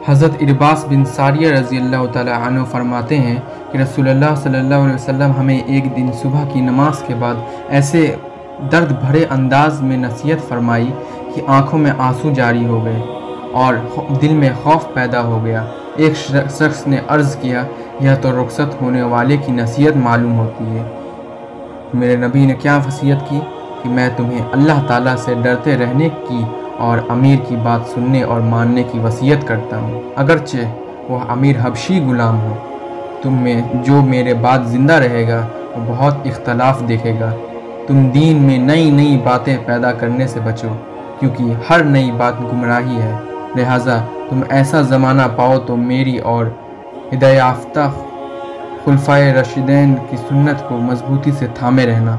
حضرت عرباس بن ساریہ رضی اللہ تعالیٰ عنہ فرماتے ہیں کہ رسول اللہ صلی اللہ علیہ وسلم ہمیں ایک دن صبح کی نماز کے بعد ایسے درد بھرے انداز میں نصیحت فرمائی کہ آنکھوں میں آنسو جاری ہو گئے اور دل میں خوف پیدا ہو گیا۔ ایک شخص نے عرض کیا، یہ تو رخصت ہونے والے کی نصیحت معلوم ہوتی ہے۔ میرے نبی نے کیا وصیت کی کہ میں تمہیں اللہ تعالیٰ سے ڈرتے رہنے کی اور امیر کی بات سننے اور ماننے کی وصیت کرتا ہوں، اگرچہ وہ امیر حبشی غلام ہو۔ تم میں جو میرے بعد زندہ رہے گا وہ بہت اختلاف دیکھے گا۔ تم دین میں نئی نئی باتیں پیدا کرنے سے بچو، کیونکہ ہر نئی بات گمراہی ہے۔ لہٰذا تم ایسا زمانہ پاؤ تو میری اور ہدایت یافتہ خلفائے راشدین کی سنت کو مضبوطی سے تھامے رہنا۔